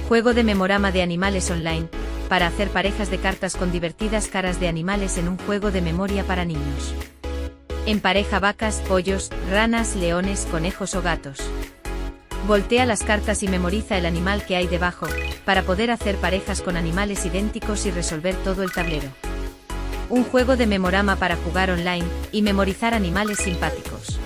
Juego de memorama de animales online, para hacer parejas de cartas con divertidas caras de animales en un juego de memoria para niños. Empareja vacas, pollos, ranas, leones, conejos o gatos. Voltea las cartas y memoriza el animal que hay debajo, para poder hacer parejas con animales idénticos y resolver todo el tablero. Un juego de memorama para jugar online, y memorizar animales simpáticos.